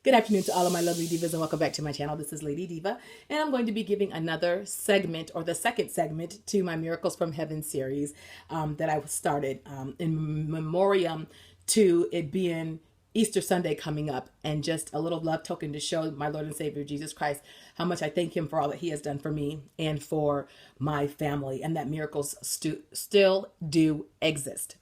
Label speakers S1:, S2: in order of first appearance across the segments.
S1: Good afternoon to all of my lovely divas and welcome back to my channel. This is Lady Diva and I'm going to be giving another segment or the second segment to my Miracles from Heaven series that I started in memoriam to it being Easter Sunday coming up, and just a little love token to show my Lord and Savior Jesus Christ how much I thank him for all that he has done for me and for my family, and that miracles still do exist.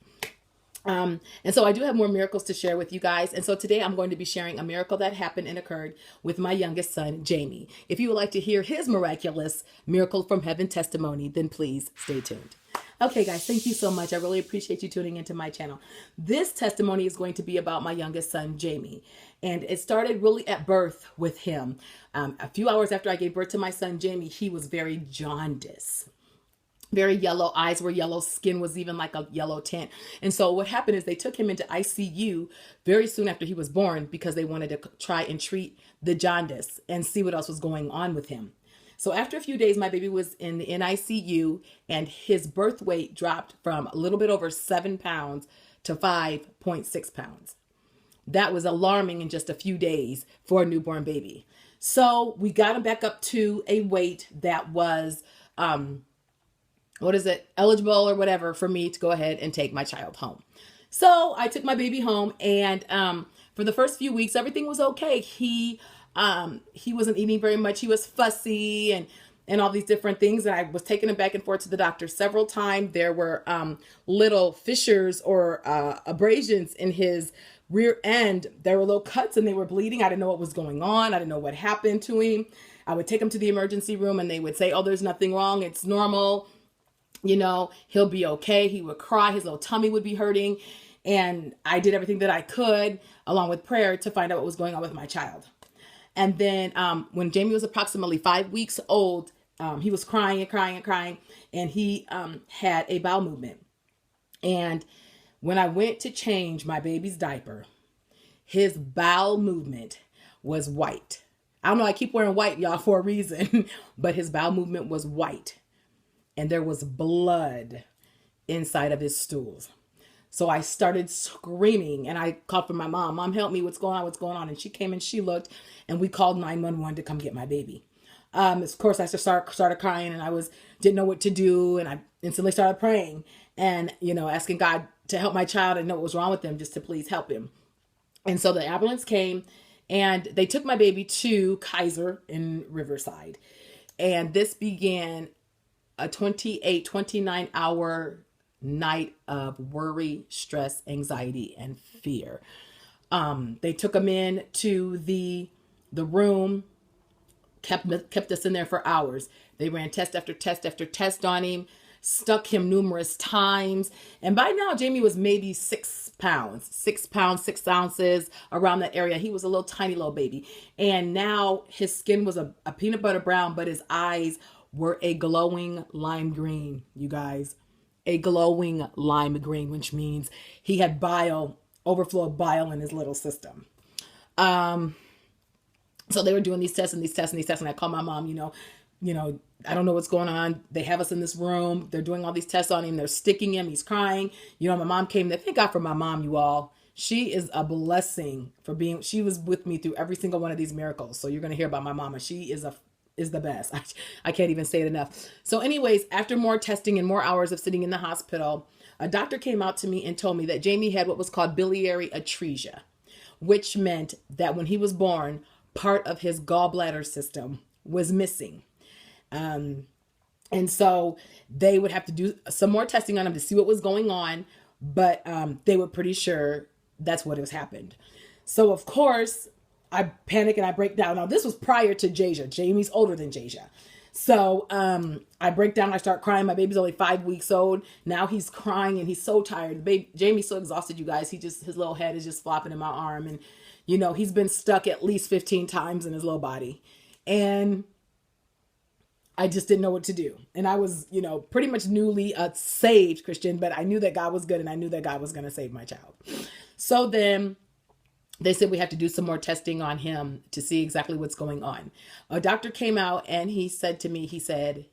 S1: And so I do have more miracles to share with you guys. And so today I'm going to be sharing a miracle that happened and occurred with my youngest son, Jamie. If you would like to hear his miraculous miracle from heaven testimony, then please stay tuned. Okay, guys, thank you so much. I really appreciate you tuning into my channel. This testimony is going to be about my youngest son, Jamie. And it started really at birth with him. A few hours after I gave birth to my son, Jamie, he was very jaundiced. Very yellow, eyes were yellow, skin was even like a yellow tint. And so what happened is they took him into ICU very soon after he was born because they wanted to try and treat the jaundice and see what else was going on with him. So after a few days, my baby was in the NICU and his birth weight dropped from a little bit over 7 pounds to 5.6 pounds. That was alarming in just a few days for a newborn baby. So we got him back up to a weight that was, eligible or whatever for me to go ahead and take my child home. So I took my baby home, and for the first few weeks, everything was okay. He wasn't eating very much. He was fussy and all these different things. And I was taking him back and forth to the doctor several times. There were little fissures or abrasions in his rear end. There were little cuts and they were bleeding. I didn't know what was going on. I didn't know what happened to him. I would take him to the emergency room and they would say, oh, there's nothing wrong. It's normal. You know, he'll be okay. He would cry. His little tummy would be hurting. And I did everything that I could, along with prayer, to find out what was going on with my child. And then when Jamie was approximately 5 weeks old, he was crying and crying and crying. And he had a bowel movement. And when I went to change my baby's diaper, his bowel movement was white. I don't know. I keep wearing white, y'all, for a reason. But his bowel movement was white. And there was blood inside of his stools. So I started screaming and I called for my mom. Mom, help me. What's going on? What's going on? And she came and she looked and we called 911 to come get my baby. Of course, I started crying and didn't know what to do. And I instantly started praying and, asking God to help my child and know what was wrong with him, just to please help him. And so the ambulance came and they took my baby to Kaiser in Riverside. And this began a 29 hour night of worry, stress, anxiety, and fear. They took him in to the room, kept us in there for hours. They ran test after test after test on him, stuck him numerous times. And by now, Jamie was maybe 6 pounds, 6 ounces, around that area. He was a little tiny little baby. And now his skin was a peanut butter brown, but his eyes were a glowing lime green, you guys. A glowing lime green, which means he had overflow of bile in his little system. So they were doing these tests and these tests and these tests. And I called my mom, I don't know what's going on. They have us in this room. They're doing all these tests on him. They're sticking him. He's crying. My mom came there. Thank God for my mom, you all. She is a blessing she was with me through every single one of these miracles. So you're going to hear about my mama. She is the best. I can't even say it enough. So anyways, after more testing and more hours of sitting in the hospital, a doctor came out to me and told me that Jamie had what was called biliary atresia, which meant that when he was born, part of his gallbladder system was missing. And so they would have to do some more testing on him to see what was going on. But they were pretty sure that's what has happened. So of course, I panic and I break down. Now, this was prior to Jasia. Jamie's older than Jasia. So I break down. I start crying. My baby's only 5 weeks old. Now he's crying and he's so tired. Jamie's so exhausted, you guys. His little head is just flopping in my arm. And, he's been stuck at least 15 times in his little body. And I just didn't know what to do. And I was, pretty much newly saved Christian, but I knew that God was good and I knew that God was going to save my child. So then they said we have to do some more testing on him to see exactly what's going on. A doctor came out and he said to me,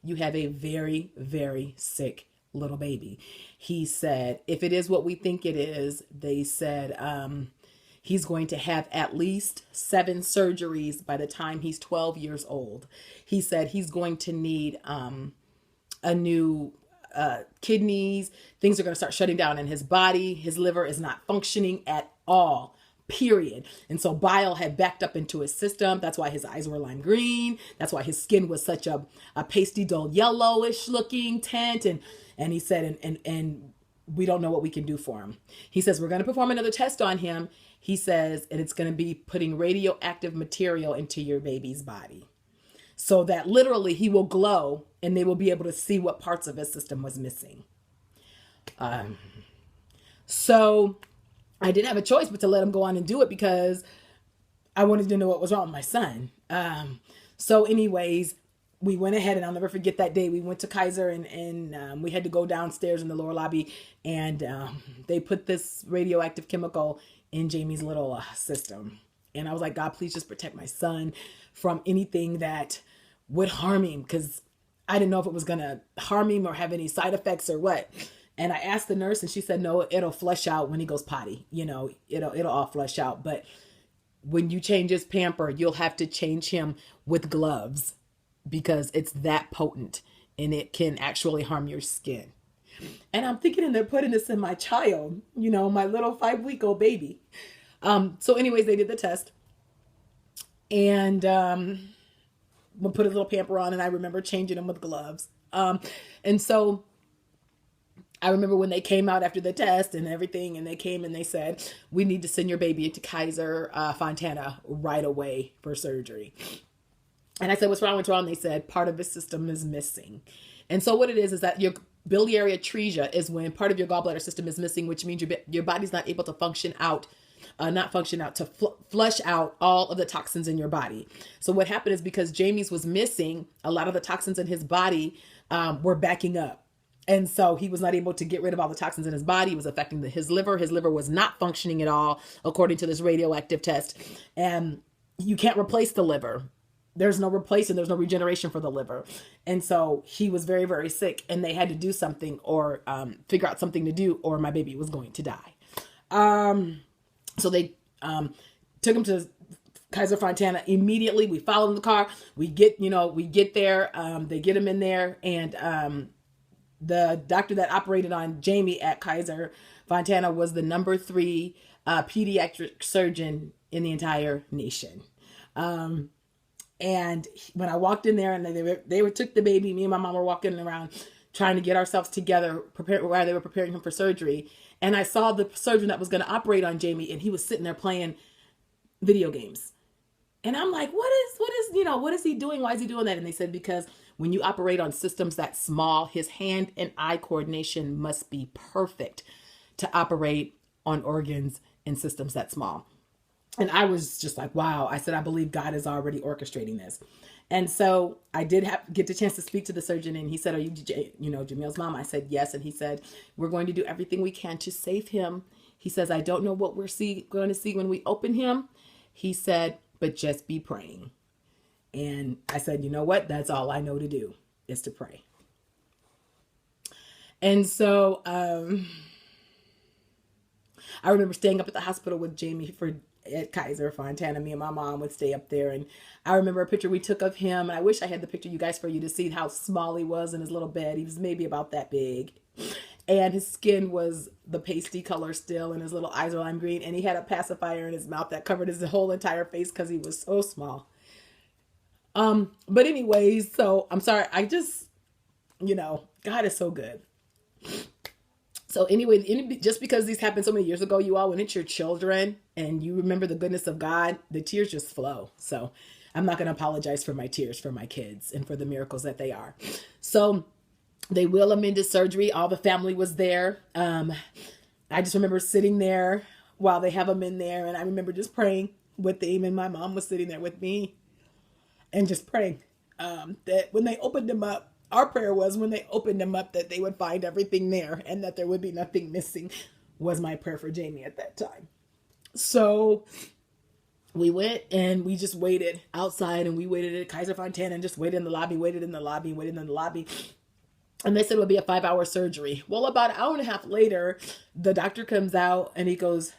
S1: you have a very, very sick little baby. He said, if it is what we think it is, they said, He's going to have at least 7 surgeries by the time he's 12 years old. He said he's going to need a new kidneys. Things are going to start shutting down in his body. His liver is not functioning at all, period. And so bile had backed up into his system. That's why his eyes were lime green. That's why his skin was such a pasty dull yellowish looking tint. And he said, and we don't know what we can do for him. He says, we're going to perform another test on him. He says, and it's going to be putting radioactive material into your baby's body, so that literally he will glow and they will be able to see what parts of his system was missing. So I didn't have a choice but to let him go on and do it, because I wanted to know what was wrong with my son. So anyways, we went ahead, and I'll never forget that day. We went to Kaiser, and we had to go downstairs in the lower lobby, and they put this radioactive chemical in Jamie's little system. And I was like, God, please just protect my son from anything that would harm him, because I didn't know if it was going to harm him or have any side effects or what. And I asked the nurse, and she said, no, it'll flush out when he goes potty. You know, it'll all flush out. But when you change his pamper, you'll have to change him with gloves, because it's that potent and it can actually harm your skin. And I'm thinking, and they're putting this in my child, you know, my little 5-week-old baby. So anyways, they did the test, and we'll put a little pamper on, and I remember changing him with gloves. And so I remember when they came out after the test and everything, and they came and they said, we need to send your baby to Kaiser Fontana right away for surgery. And I said, what's wrong? What's wrong? They said, part of his system is missing. And so what it is that your biliary atresia is when part of your gallbladder system is missing, which means your body's not able to flush out all of the toxins in your body. So what happened is, because Jamie's was missing, a lot of the toxins in his body were backing up. And so he was not able to get rid of all the toxins in his body. It was affecting his liver. His liver was not functioning at all, according to this radioactive test. And you can't replace the liver. There's no replacement. There's no regeneration for the liver. And so he was very, very sick, and they had to do something, or figure out something to do, or my baby was going to die. So they took him to Kaiser Fontana immediately. We followed in the car. We get there. They get him in there, and the doctor that operated on Jamie at Kaiser Fontana was the number 3 pediatric surgeon in the entire nation. And when I walked in there, and they took the baby, me and my mom were walking around trying to get ourselves together, while they were preparing him for surgery. And I saw the surgeon that was going to operate on Jamie, and he was sitting there playing video games. And I'm like, what is he doing? Why is he doing that? And they said, because when you operate on systems that small, his hand and eye coordination must be perfect to operate on organs and systems that small. And I was just like, wow. I said, I believe God is already orchestrating this. And so I did get the chance to speak to the surgeon, and he said, are you, Jamil's mom? I said, yes. And he said, we're going to do everything we can to save him. He says, I don't know what we're going to see when we open him. He said, but just be praying. And I said, you know what? That's all I know to do, is to pray. And so I remember staying up at the hospital with Jamie at Kaiser Fontana. Me and my mom would stay up there. And I remember a picture we took of him. And I wish I had the picture, you guys, for you to see how small he was in his little bed. He was maybe about that big. And his skin was the pasty color still, and his little eyes were lime green. And he had a pacifier in his mouth that covered his whole entire face because he was so small. But anyways, so I'm sorry. I just, God is so good. So anyway, just because these happened so many years ago, you all, when it's your children and you remember the goodness of God, the tears just flow. So I'm not going to apologize for my tears for my kids and for the miracles that they are. So they wheel him into surgery. All the family was there. I just remember sitting there while they have him in there. And I remember just praying with them. And my mom was sitting there with me and just praying that when they opened him up, our prayer was when they opened him up that they would find everything there and that there would be nothing missing, was my prayer for Jamie at that time. So we went and we just waited outside, and we waited at Kaiser Fontana and just waited in the lobby. And they said it would be a 5-hour surgery. Well, about an hour and a half later, the doctor comes out and he goes,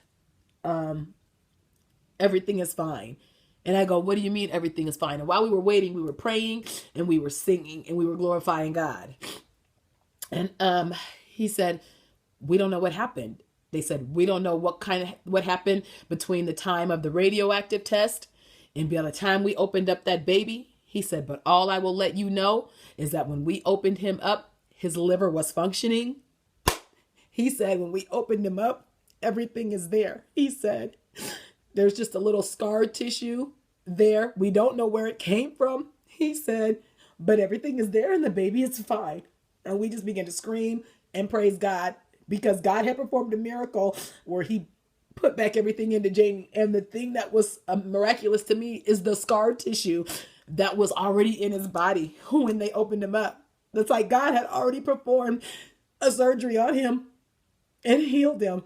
S1: Everything is fine. And I go, what do you mean everything is fine? And while we were waiting, we were praying and we were singing and we were glorifying God. And he said, we don't know what happened. They said, we don't know what happened between the time of the radioactive test and by the time we opened up that baby. He said, but all I will let you know is that when we opened him up, his liver was functioning. He said, when we opened him up, everything is there. He said, there's just a little scar tissue there. We don't know where it came from. He said, but everything is there and the baby is fine. And we just began to scream and praise God because God had performed a miracle where he put back everything into Jamie. And the thing that was miraculous to me is the scar tissue that was already in his body when they opened him up. It's like God had already performed a surgery on him and healed him.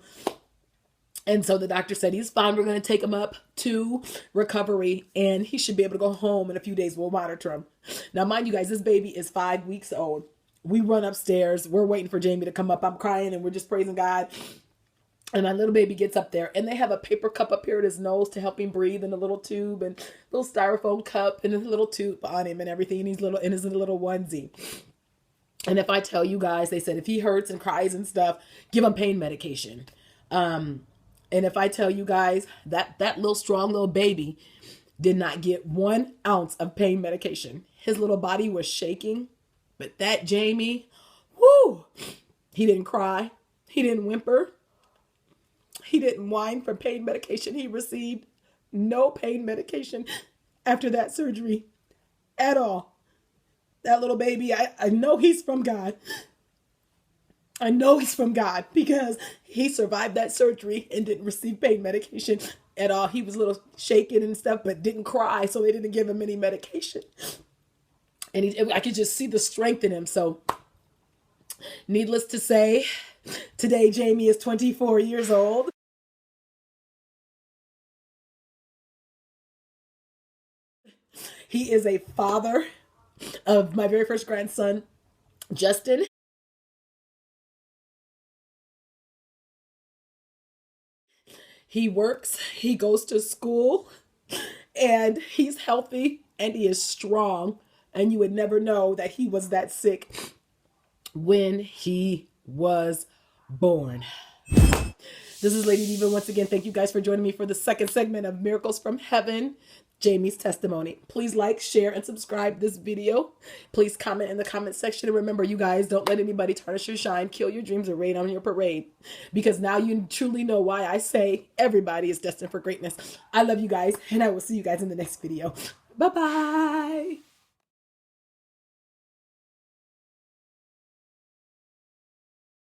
S1: And so the doctor said, he's fine. We're going to take him up to recovery and he should be able to go home in a few days. We'll monitor him. Now, mind you guys, this baby is 5 weeks old. We run upstairs. We're waiting for Jamie to come up. I'm crying and we're just praising God. And my little baby gets up there and they have a paper cup up here at his nose to help him breathe in a little tube and little styrofoam cup and a little tube on him and everything. And he's little in his little onesie. And if I tell you guys, they said, if he hurts and cries and stuff, give him pain medication. And if I tell you guys that little strong little baby did not get 1 ounce of pain medication. His little body was shaking. But that Jamie, whoo, he didn't cry. He didn't whimper. He didn't whine for pain medication. He received no pain medication after that surgery at all. That little baby, I know he's from God. I know he's from God because he survived that surgery and didn't receive pain medication at all. He was a little shaken and stuff, but didn't cry, so they didn't give him any medication. And I could just see the strength in him. So needless to say, today Jamie is 24 years old. He is a father of my very first grandson, Justin. He works, he goes to school, and he's healthy, and he is strong. And you would never know that he was that sick when he was born. This is Lady Diva once again. Thank you guys for joining me for the second segment of Miracles from Heaven, Jamie's testimony. Please like, share, and subscribe this video. Please comment in the comment section. And remember, you guys, don't let anybody tarnish your shine, kill your dreams, or rain on your parade. Because now you truly know why I say everybody is destined for greatness. I love you guys, and I will see you guys in the next video. Bye-bye.